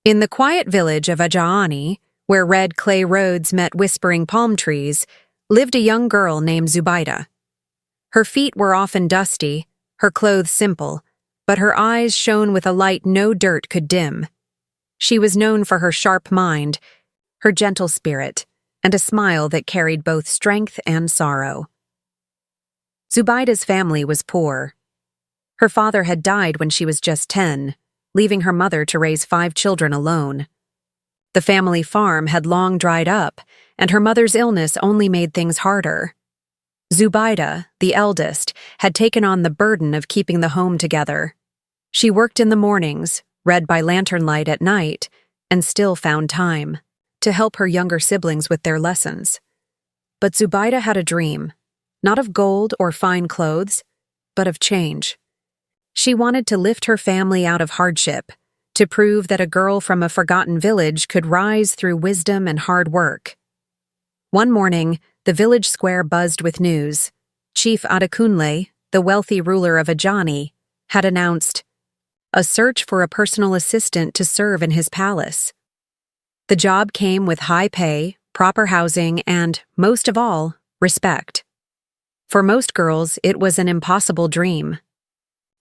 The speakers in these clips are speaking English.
In the quiet village of Ajani, where red clay roads met whispering palm trees, lived a young girl named Zubaida. Her feet were often dusty, her clothes simple, but her eyes shone with a light no dirt could dim. She was known for her sharp mind, her gentle spirit, and a smile that carried both strength and sorrow. Zubaida's family was poor. Her father had died when she was just 10, leaving her mother to raise 5 children alone. The family farm had long dried up, and her mother's illness only made things harder. Zubaida, the eldest, had taken on the burden of keeping the home together. She worked in the mornings, read by lantern light at night, and still found time to help her younger siblings with their lessons. But Zubaida had a dream, not of gold or fine clothes, but of change. She wanted to lift her family out of hardship, to prove that a girl from a forgotten village could rise through wisdom and hard work. One morning, the village square buzzed with news. Chief Adekunle, the wealthy ruler of Ajani, had announced a search for a personal assistant to serve in his palace. The job came with high pay, proper housing, and, most of all, respect. For most girls, it was an impossible dream.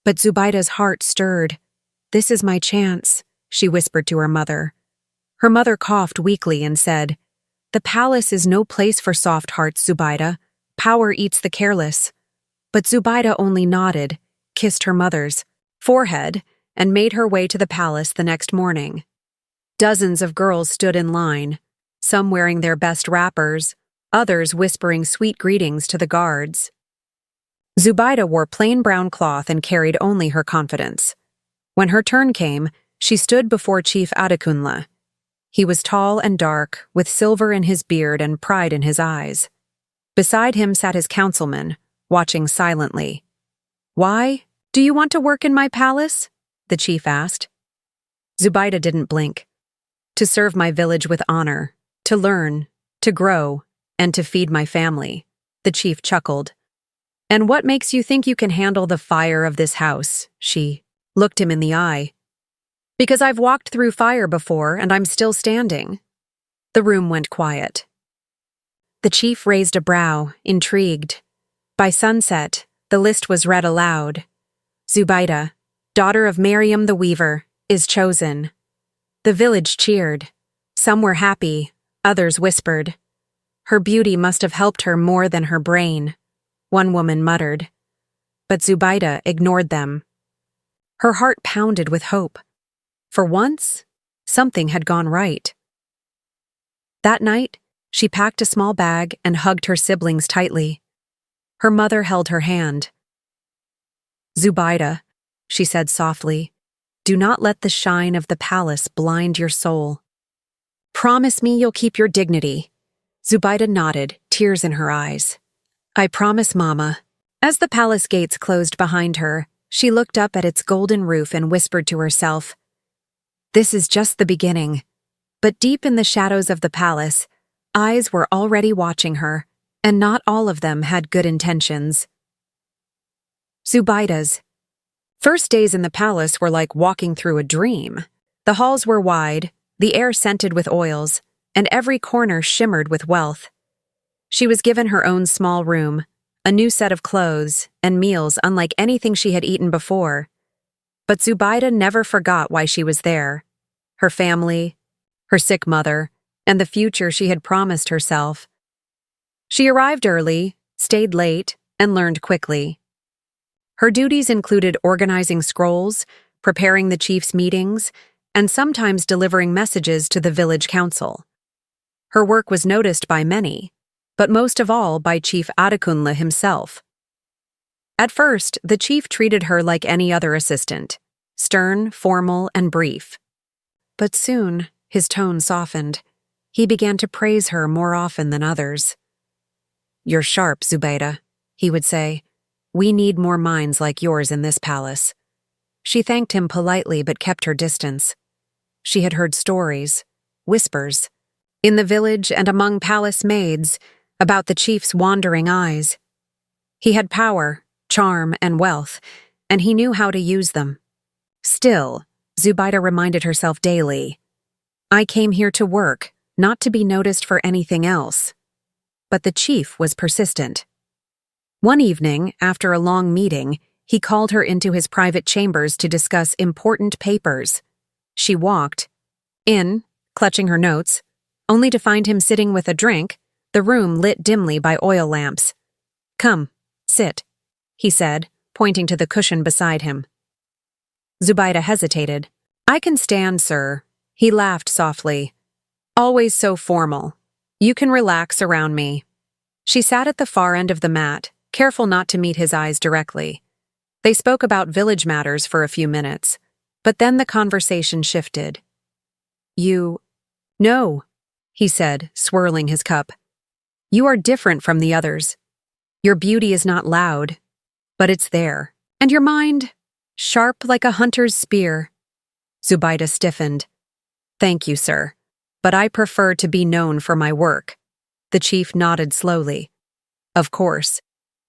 But Zubaida's heart stirred. "This is my chance," she whispered to her mother. Her mother coughed weakly and said, "The palace is no place for soft hearts, Zubaida. Power eats the careless." But Zubaida only nodded, kissed her mother's forehead, and made her way to the palace the next morning. Dozens of girls stood in line, some wearing their best wrappers, others whispering sweet greetings to the guards. Zubaida wore plain brown cloth and carried only her confidence. When her turn came, she stood before Chief Adekunle. He was tall and dark, with silver in his beard and pride in his eyes. Beside him sat his councilman, watching silently. "Why? Do you want to work in my palace?" the chief asked. Zubaida didn't blink. "To serve my village with honor, to learn, to grow, and to feed my family," the chief chuckled. "And what makes you think you can handle the fire of this house?" She looked him in the eye. "Because I've walked through fire before and I'm still standing." The room went quiet. The chief raised a brow, intrigued. By sunset, the list was read aloud. "Zubaida, daughter of Mariam the Weaver, is chosen." The village cheered. Some were happy, others whispered. "Her beauty must have helped her more than her brain," one woman muttered. But Zubaida ignored them. Her heart pounded with hope. For once, something had gone right. That night, she packed a small bag and hugged her siblings tightly. Her mother held her hand. "Zubaida," she said softly, "do not let the shine of the palace blind your soul. Promise me you'll keep your dignity." Zubaida nodded, tears in her eyes. "I promise, Mama." As the palace gates closed behind her, she looked up at its golden roof and whispered to herself, "This is just the beginning." But deep in the shadows of the palace, eyes were already watching her, and not all of them had good intentions. Zubaida's first days in the palace were like walking through a dream. The halls were wide, the air scented with oils, and every corner shimmered with wealth. She was given her own small room, a new set of clothes, and meals unlike anything she had eaten before. But Zubaida never forgot why she was there: her family, her sick mother, and the future she had promised herself. She arrived early, stayed late, and learned quickly. Her duties included organizing scrolls, preparing the chief's meetings, and sometimes delivering messages to the village council. Her work was noticed by many, but most of all by Chief Adekunle himself. At first, the chief treated her like any other assistant, stern, formal, and brief. But soon, his tone softened. He began to praise her more often than others. "You're sharp, Zubaida," he would say. "We need more minds like yours in this palace." She thanked him politely but kept her distance. She had heard stories, whispers, in the village and among palace maids, about the chief's wandering eyes. He had power, charm, and wealth, and he knew how to use them. Still, Zubaida reminded herself daily, I came here to work, not to be noticed for anything else. But the chief was persistent. One evening, after a long meeting, he called her into his private chambers to discuss important papers. She walked in, clutching her notes, only to find him sitting with a drink, the room lit dimly by oil lamps. "Come, sit," he said, pointing to the cushion beside him. Zubaida hesitated. "I can stand, sir." He laughed softly. "Always so formal. You can relax around me." She sat at the far end of the mat, careful not to meet his eyes directly. They spoke about village matters for a few minutes, but then the conversation shifted. No, he said, swirling his cup. "You are different from the others. Your beauty is not loud, but it's there. And your mind, sharp like a hunter's spear." Zubaida stiffened. "Thank you, sir, but I prefer to be known for my work." The chief nodded slowly. "Of course,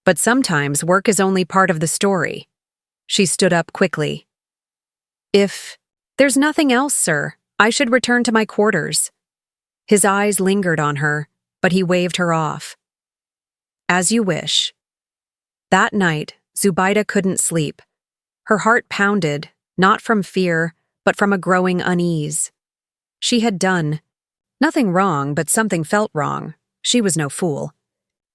but sometimes work is only part of the story." She stood up quickly. "If there's nothing else, sir, I should return to my quarters." His eyes lingered on her, but he waved her off. "As you wish." That night, Zubaida couldn't sleep. Her heart pounded, not from fear, but from a growing unease. She had done nothing wrong, but something felt wrong. She was no fool.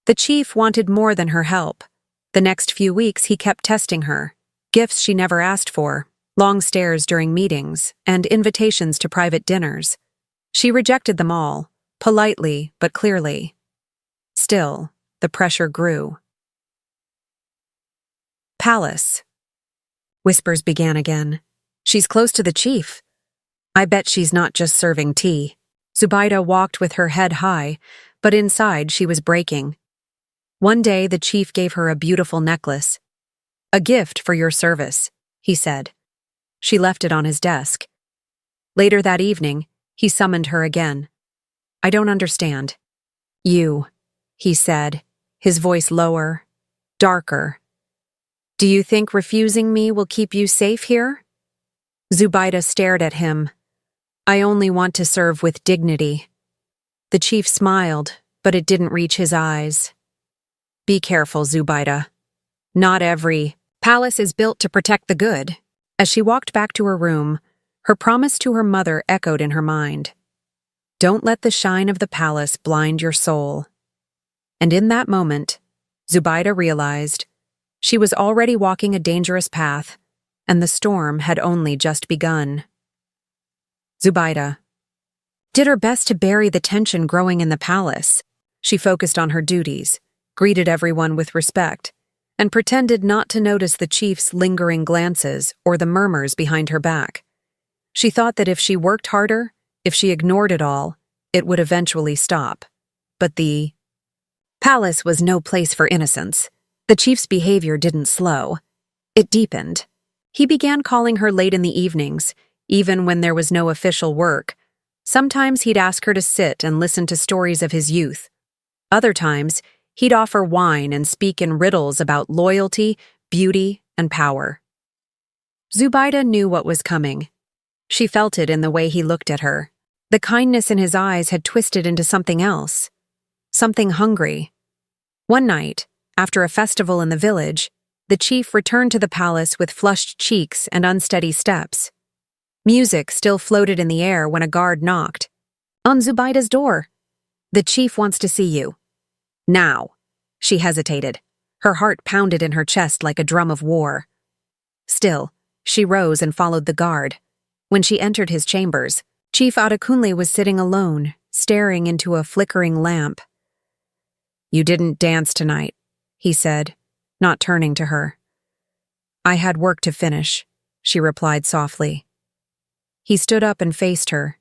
The chief wanted more than her help. The next few weeks he kept testing her, gifts she never asked for, long stares during meetings, and invitations to private dinners. She rejected them all, politely but clearly. Still, the pressure grew. "Palace." Whispers began again. "She's close to the chief. I bet she's not just serving tea." Zubaida walked with her head high, but inside she was breaking. One day the chief gave her a beautiful necklace. "A gift for your service," he said. She left it on his desk. Later that evening, he summoned her again. "I don't understand." "You," he said, his voice lower, darker. "Do you think refusing me will keep you safe here?" Zubaida stared at him. "I only want to serve with dignity." The chief smiled, but it didn't reach his eyes. "Be careful, Zubaida. Not every palace is built to protect the good." As she walked back to her room, her promise to her mother echoed in her mind. "Don't let the shine of the palace blind your soul." And in that moment, Zubaida realized she was already walking a dangerous path, and the storm had only just begun. Zubaida did her best to bury the tension growing in the palace. She focused on her duties, greeted everyone with respect, and pretended not to notice the chief's lingering glances or the murmurs behind her back. She thought that if she worked harder, if she ignored it all, it would eventually stop. But the palace was no place for innocence. The chief's behavior didn't slow. It deepened. He began calling her late in the evenings, even when there was no official work. Sometimes he'd ask her to sit and listen to stories of his youth. Other times, he'd offer wine and speak in riddles about loyalty, beauty, and power. Zubaida knew what was coming. She felt it in the way he looked at her. The kindness in his eyes had twisted into something else. Something hungry. One night, after a festival in the village, the chief returned to the palace with flushed cheeks and unsteady steps. Music still floated in the air when a guard knocked. On Zubaida's door. "The chief wants to see you." "Now." She hesitated. Her heart pounded in her chest like a drum of war. Still, she rose and followed the guard. When she entered his chambers, Chief Adekunle was sitting alone, staring into a flickering lamp. "You didn't dance tonight," he said, not turning to her. "I had work to finish," she replied softly. He stood up and faced her.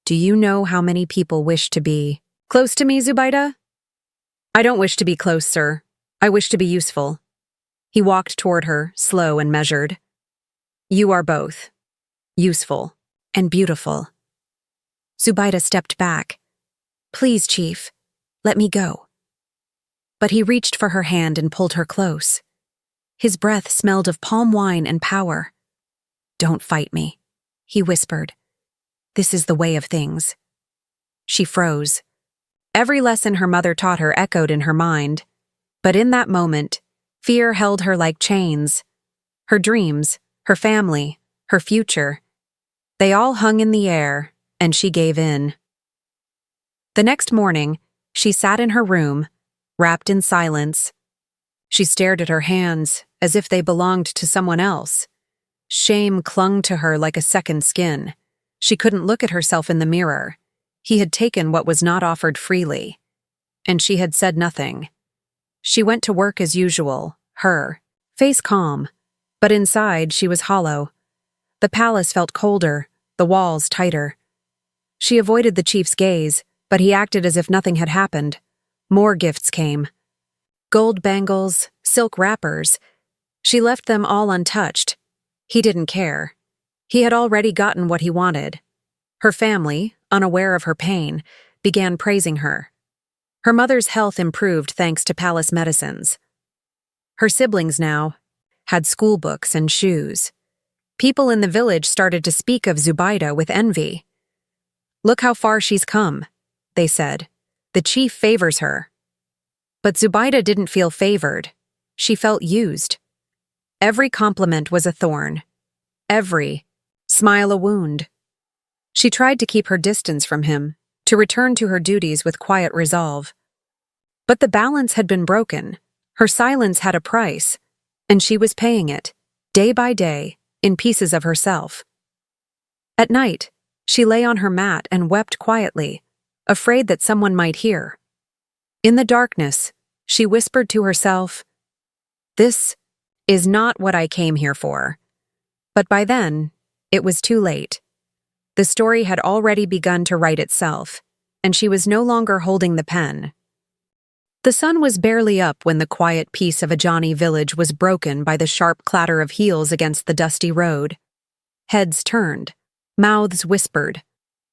"Do you know how many people wish to be close to me, Zubaida?" "I don't wish to be close, sir. I wish to be useful." He walked toward her, slow and measured. "You are both. Useful and beautiful." Zubaida stepped back. "Please, Chief, let me go." But he reached for her hand and pulled her close. His breath smelled of palm wine and power. "Don't fight me," he whispered. This is the way of things. She froze. Every lesson her mother taught her echoed in her mind. But in that moment, fear held her like chains. Her dreams, her family, her future. They all hung in the air, and she gave in. The next morning, she sat in her room, wrapped in silence. She stared at her hands as if they belonged to someone else. Shame clung to her like a second skin. She couldn't look at herself in the mirror. He had taken what was not offered freely. And she had said nothing. She went to work as usual, her face calm, but inside she was hollow. The palace felt colder, the walls tighter. She avoided the chief's gaze, but he acted as if nothing had happened. More gifts came. Gold bangles, silk wrappers. She left them all untouched. He didn't care. He had already gotten what he wanted. Her family, unaware of her pain, began praising her. Her mother's health improved thanks to palace medicines. Her siblings now had school books and shoes. People in the village started to speak of Zubaida with envy. "Look how far she's come," they said. "The chief favors her." But Zubaida didn't feel favored. She felt used. Every compliment was a thorn. Every smile a wound. She tried to keep her distance from him, to return to her duties with quiet resolve. But the balance had been broken. Her silence had a price, and she was paying it, day by day, in pieces of herself. At night, she lay on her mat and wept quietly, afraid that someone might hear. In the darkness, she whispered to herself, "This is not what I came here for." But by then, it was too late. The story had already begun to write itself, and she was no longer holding the pen. The sun was barely up when the quiet peace of Ajani village was broken by the sharp clatter of heels against the dusty road. Heads turned, mouths whispered.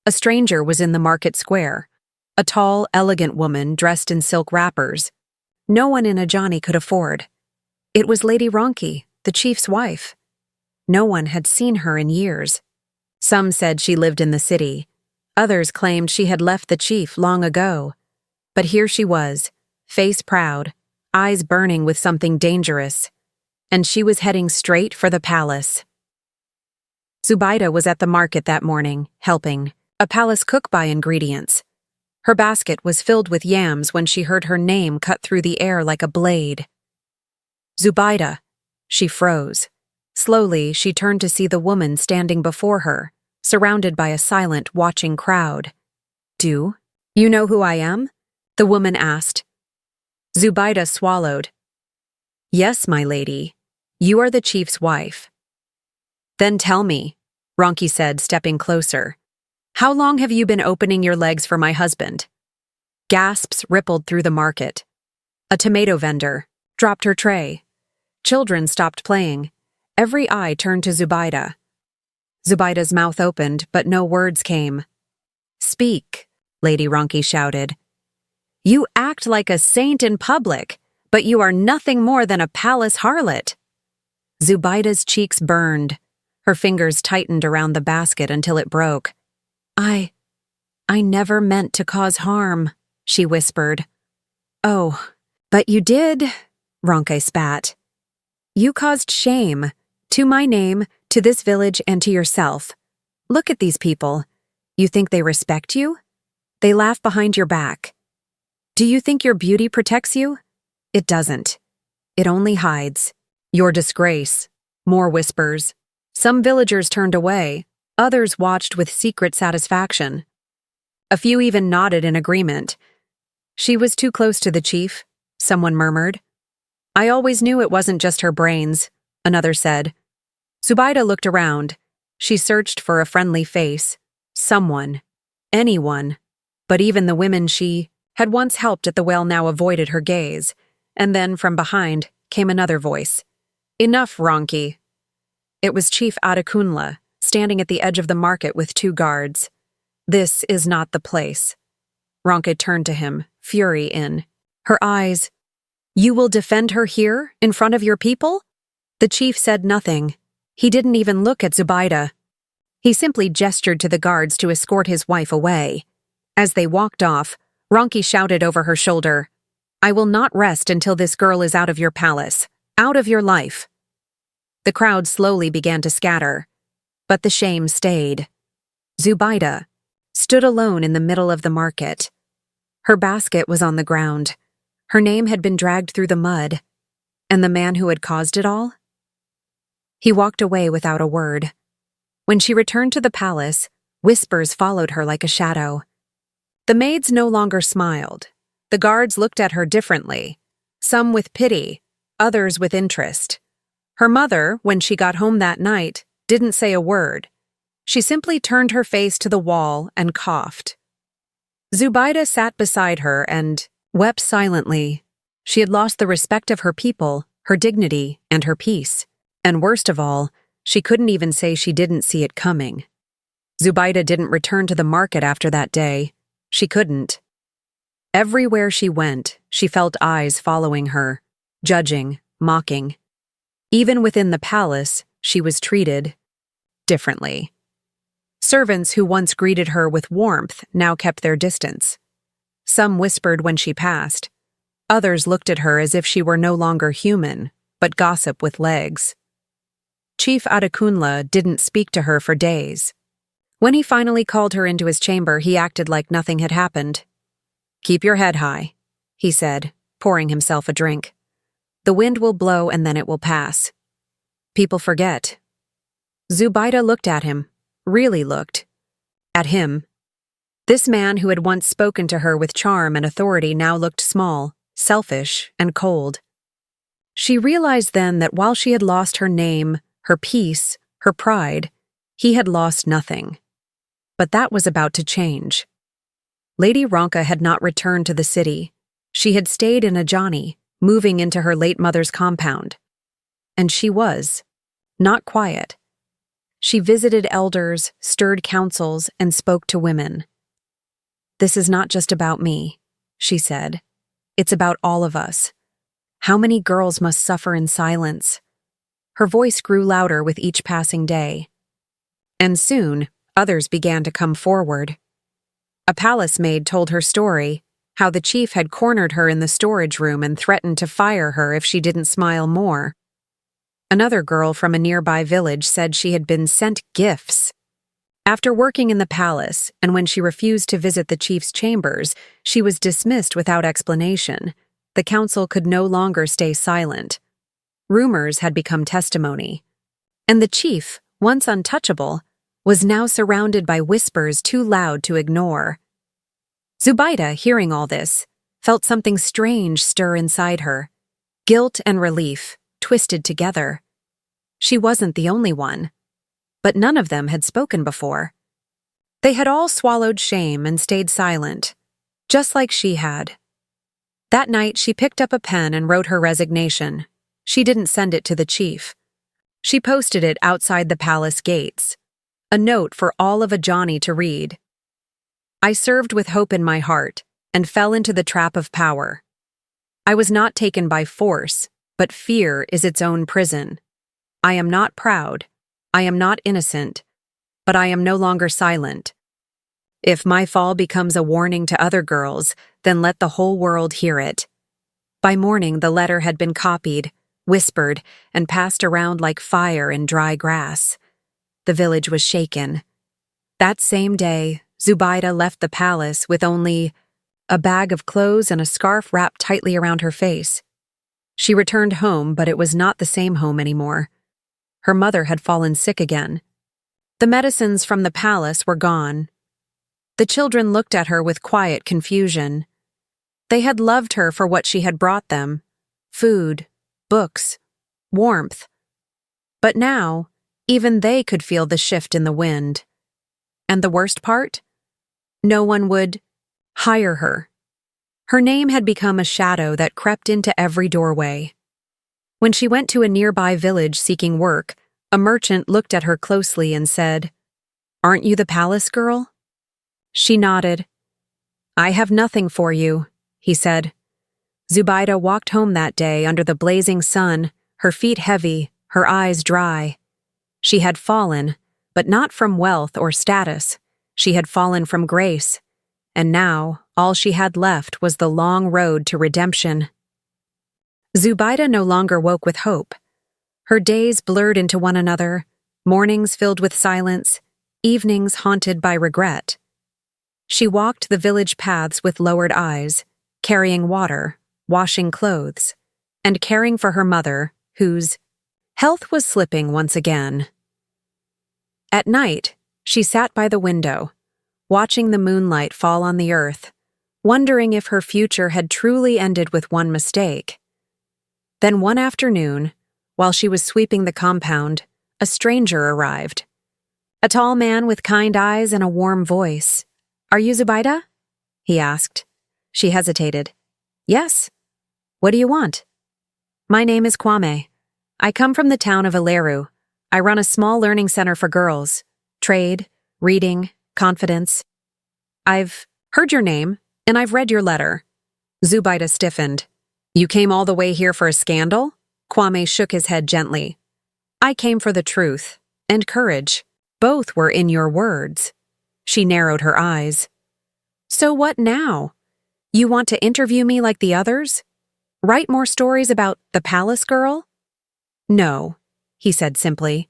A stranger was in the market square, a tall, elegant woman dressed in silk wrappers. No one in Ajani could afford. It was Lady Ronki, the chief's wife. No one had seen her in years. Some said she lived in the city. Others claimed she had left the chief long ago. But here she was, face proud, eyes burning with something dangerous. And she was heading straight for the palace. Zubaida was at the market that morning, helping. A palace cook buy ingredients. Her basket was filled with yams when she heard her name cut through the air like a blade. "Zubaida." She froze. Slowly, she turned to see the woman standing before her, surrounded by a silent, watching crowd. "Do you know who I am?" the woman asked. Zubaida swallowed. "Yes, my lady. You are the chief's wife." "Then tell me," Ronki said, stepping closer. "How long have you been opening your legs for my husband?" Gasps rippled through the market. A tomato vendor dropped her tray. Children stopped playing. Every eye turned to Zubaida. Zubaida's mouth opened, but no words came. "Speak," Lady Ronki shouted. "You act like a saint in public, but you are nothing more than a palace harlot." Zubaida's cheeks burned. Her fingers tightened around the basket until it broke. I never meant to cause harm," she whispered. "Oh, but you did," Ronke spat. "You caused shame. To my name, to this village, and to yourself. Look at these people. You think they respect you? They laugh behind your back. Do you think your beauty protects you? It doesn't. It only hides. Your disgrace." More whispers. Some villagers turned away. Others watched with secret satisfaction. A few even nodded in agreement. "She was too close to the chief," someone murmured. "I always knew it wasn't just her brains," another said. Zubaida looked around. She searched for a friendly face. Someone. Anyone. But even the women she had once helped at the well now avoided her gaze. And then, from behind, came another voice. "Enough, Ronki." It was Chief Adekunle, standing at the edge of the market with 2 guards. "This is not the place." Ronke turned to him, fury in. Her eyes. "You will defend her here, in front of your people?" The chief said nothing. He didn't even look at Zubaida. He simply gestured to the guards to escort his wife away. As they walked off, Ronki shouted over her shoulder, "I will not rest until this girl is out of your palace, out of your life." The crowd slowly began to scatter, but the shame stayed. Zubaida stood alone in the middle of the market. Her basket was on the ground. Her name had been dragged through the mud. And the man who had caused it all? He walked away without a word. When she returned to the palace, whispers followed her like a shadow. The maids no longer smiled. The guards looked at her differently, some with pity, others with interest. Her mother, when she got home that night, didn't say a word. She simply turned her face to the wall and coughed. Zubaida sat beside her and wept silently. She had lost the respect of her people, her dignity, and her peace. And worst of all, she couldn't even say she didn't see it coming. Zubaida didn't return to the market after that day. She couldn't. Everywhere she went, she felt eyes following her, judging, mocking. Even within the palace, she was treated differently. Servants who once greeted her with warmth now kept their distance. Some whispered when she passed. Others looked at her as if she were no longer human, but gossip with legs. Chief Adekunle didn't speak to her for days. When he finally called her into his chamber, he acted like nothing had happened. "Keep your head high," he said, pouring himself a drink. "The wind will blow and then it will pass. People forget." Zubaida looked at him, really looked. At him. This man who had once spoken to her with charm and authority now looked small, selfish, and cold. She realized then that while she had lost her name, her peace, her pride, he had lost nothing. But that was about to change. Lady Ronka had not returned to the city. She had stayed in Ajani, moving into her late mother's compound. And she was not quiet. She visited elders, stirred councils, and spoke to women. "This is not just about me," she said. "It's about all of us. How many girls must suffer in silence?" Her voice grew louder with each passing day. And soon, others began to come forward. A palace maid told her story, how the chief had cornered her in the storage room and threatened to fire her if she didn't smile more. Another girl from a nearby village said she had been sent gifts. After working in the palace, and when she refused to visit the chief's chambers, she was dismissed without explanation. The council could no longer stay silent. Rumors had become testimony. And the chief, once untouchable, was now surrounded by whispers too loud to ignore. Zubaida, hearing all this, felt something strange stir inside her. Guilt and relief, twisted together. She wasn't the only one. But none of them had spoken before. They had all swallowed shame and stayed silent, just like she had. That night, she picked up a pen and wrote her resignation. She didn't send it to the chief. She posted it outside the palace gates. A note for all of Ajani to read. "I served with hope in my heart and fell into the trap of power. I was not taken by force, but fear is its own prison. I am not proud. I am not innocent, but I am no longer silent. If my fall becomes a warning to other girls, then let the whole world hear it." By morning, the letter had been copied, whispered, and passed around like fire in dry grass. The village was shaken. That same day, Zubaida left the palace with only a bag of clothes and a scarf wrapped tightly around her face. She returned home, but it was not the same home anymore. Her mother had fallen sick again. The medicines from the palace were gone. The children looked at her with quiet confusion. They had loved her for what she had brought them: food, books, warmth. But now, even they could feel the shift in the wind. And the worst part? No one would hire her. Her name had become a shadow that crept into every doorway. When she went to a nearby village seeking work, a merchant looked at her closely and said, "Aren't you the palace girl?" She nodded. "I have nothing for you," he said. Zubaida walked home that day under the blazing sun, her feet heavy, her eyes dry. She had fallen, but not from wealth or status. She had fallen from grace, and now all she had left was the long road to redemption. Zubaida no longer woke with hope. Her days blurred into one another, mornings filled with silence, evenings haunted by regret. She walked the village paths with lowered eyes, carrying water, washing clothes, and caring for her mother, whose health was slipping once again. At night, she sat by the window, watching the moonlight fall on the earth, wondering if her future had truly ended with one mistake. Then one afternoon, while she was sweeping the compound, a stranger arrived. A tall man with kind eyes and a warm voice. "Are you Zubaida?" he asked. She hesitated. "Yes. What do you want?" "My name is Kwame. I come from the town of Aleru. I run a small learning center for girls. Trade, reading, confidence. I've heard your name, and I've read your letter." Zubaida stiffened. "You came all the way here for a scandal?" Kwame shook his head gently. "I came for the truth and courage. Both were in your words." She narrowed her eyes. "So what now? You want to interview me like the others? Write more stories about the palace girl?" "No," he said simply.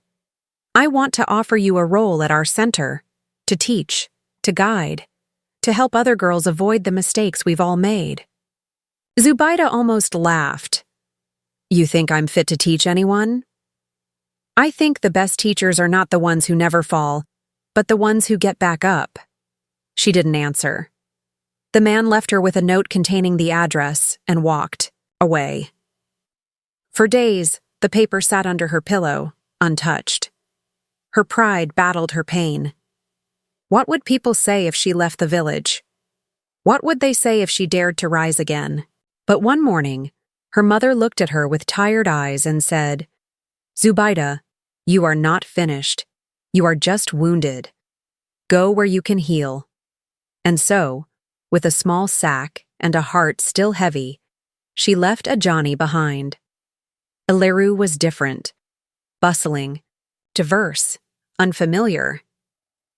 "I want to offer you a role at our center, to teach, to guide, to help other girls avoid the mistakes we've all made." Zubaida almost laughed. "You think I'm fit to teach anyone?" "I think the best teachers are not the ones who never fall, but the ones who get back up." She didn't answer. The man left her with a note containing the address and walked away. For days, the paper sat under her pillow, untouched. Her pride battled her pain. What would people say if she left the village? What would they say if she dared to rise again? But one morning, her mother looked at her with tired eyes and said, "Zubaida, you are not finished. You are just wounded. Go where you can heal." And so, with a small sack and a heart still heavy, she left Ajani behind. Aleru was different, bustling, diverse, unfamiliar.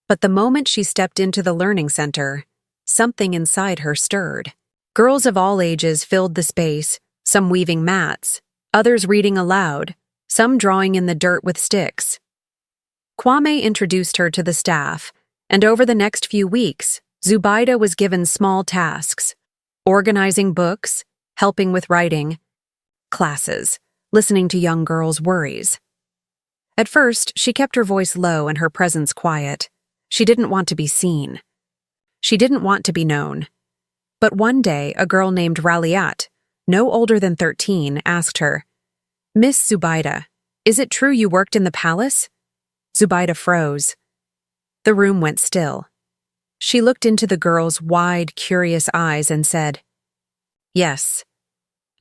But the moment she stepped into the learning center, something inside her stirred. Girls of all ages filled the space, some weaving mats, others reading aloud, some drawing in the dirt with sticks. Kwame introduced her to the staff, and over the next few weeks, Zubaida was given small tasks: organizing books, helping with writing, classes, listening to young girls' worries. At first, she kept her voice low and her presence quiet. She didn't want to be seen. She didn't want to be known. But one day, a girl named Raliat, no older than 13, asked her, "Miss Zubaida, is it true you worked in the palace?" Zubaida froze. The room went still. She looked into the girl's wide, curious eyes and said, "Yes.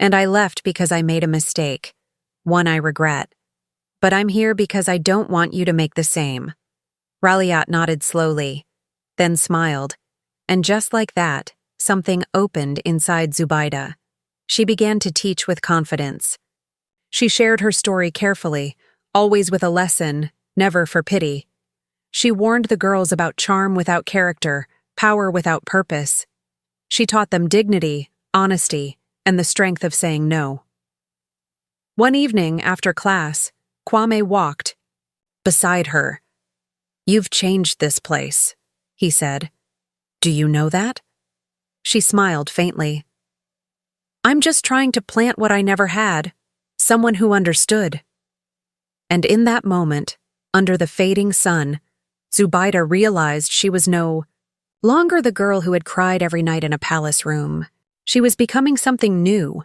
And I left because I made a mistake, one I regret. But I'm here because I don't want you to make the same." Raliat nodded slowly, then smiled, and just like that, something opened inside Zubaida. She began to teach with confidence. She shared her story carefully, always with a lesson, never for pity. She warned the girls about charm without character, power without purpose. She taught them dignity, honesty, and the strength of saying no. One evening after class, Kwame walked beside her. "You've changed this place," he said. "Do you know that?" She smiled faintly. "I'm just trying to plant what I never had, someone who understood." And in that moment, under the fading sun, Zubaida realized she was no longer the girl who had cried every night in a palace room. She was becoming something new.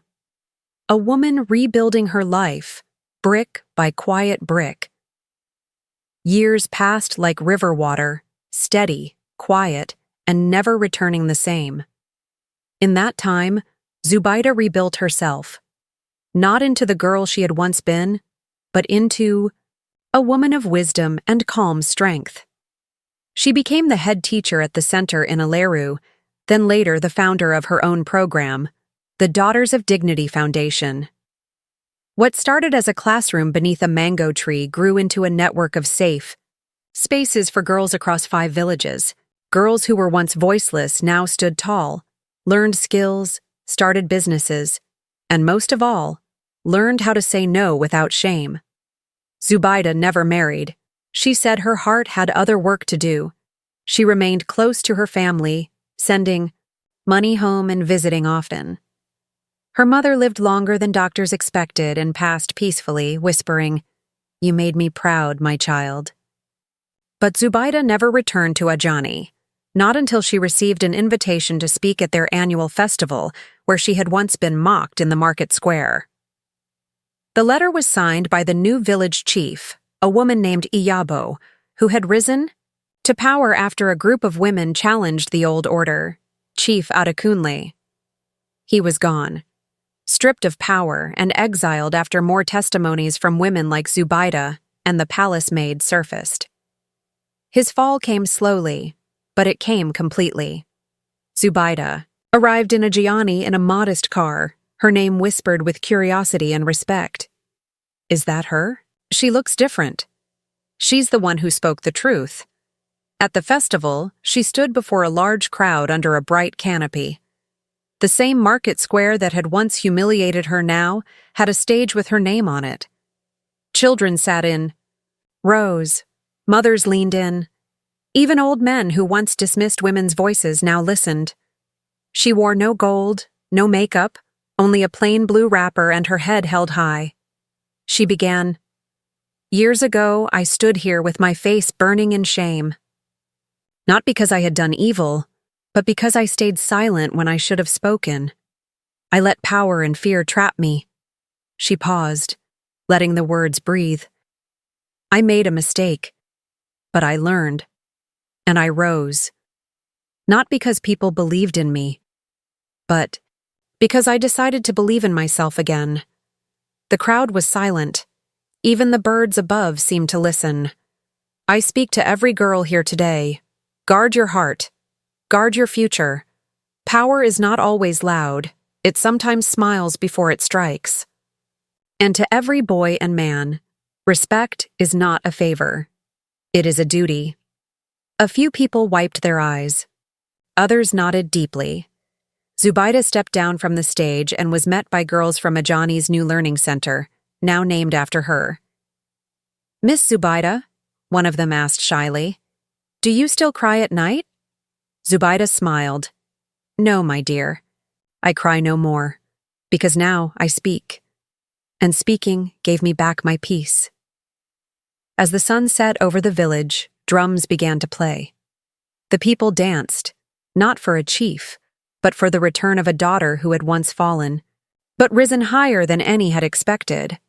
A woman rebuilding her life, brick by quiet brick. Years passed like river water, steady, quiet, and never returning the same. In that time, Zubaida rebuilt herself, not into the girl she had once been, but into a woman of wisdom and calm strength. She became the head teacher at the center in Aleru, then later the founder of her own program, the Daughters of Dignity Foundation. What started as a classroom beneath a mango tree grew into a network of safe, Spaces for girls across 5 villages. Girls who were once voiceless now stood tall, learned skills, started businesses, and most of all, learned how to say no without shame. Zubaida never married. She said her heart had other work to do. She remained close to her family, sending money home and visiting often. Her mother lived longer than doctors expected and passed peacefully, whispering, "You made me proud, my child." But Zubaida never returned to Ajani, not until she received an invitation to speak at their annual festival, where she had once been mocked in the market square. The letter was signed by the new village chief, a woman named Iyabo, who had risen to power after a group of women challenged the old order, Chief Adekunle. He was gone, stripped of power and exiled after more testimonies from women like Zubaida and the palace maid surfaced. His fall came slowly, but it came completely. Zubaida arrived in Ajani in a modest car, her name whispered with curiosity and respect. Is that her? She looks different. She's the one who spoke the truth. At the festival, she stood before a large crowd under a bright canopy. The same market square that had once humiliated her now had a stage with her name on it. Children sat in rows, mothers leaned in. Even old men who once dismissed women's voices now listened. She wore no gold, no makeup, only a plain blue wrapper and her head held high. She began, "Years ago, I stood here with my face burning in shame. Not because I had done evil, but because I stayed silent when I should have spoken. I let power and fear trap me." She paused, letting the words breathe. "I made a mistake, but I learned, and I rose. Not because people believed in me, but because I decided to believe in myself again." The crowd was silent. Even the birds above seemed to listen. "I speak to every girl here today. Guard your heart. Guard your future. Power is not always loud. It sometimes smiles before it strikes. And to every boy and man, respect is not a favor. It is a duty." A few people wiped their eyes. Others nodded deeply. Zubaida stepped down from the stage and was met by girls from Ajani's new learning center, now named after her. "Miss Zubaida," one of them asked shyly, "do you still cry at night?" Zubaida smiled. "No, my dear. I cry no more, because now I speak. And speaking gave me back my peace." As the sun set over the village, drums began to play. The people danced, not for a chief, but for the return of a daughter who had once fallen, but risen higher than any had expected.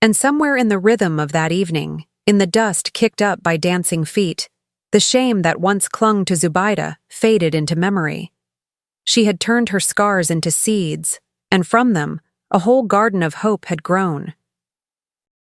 And somewhere in the rhythm of that evening, in the dust kicked up by dancing feet, the shame that once clung to Zubaida faded into memory. She had turned her scars into seeds, and from them, a whole garden of hope had grown.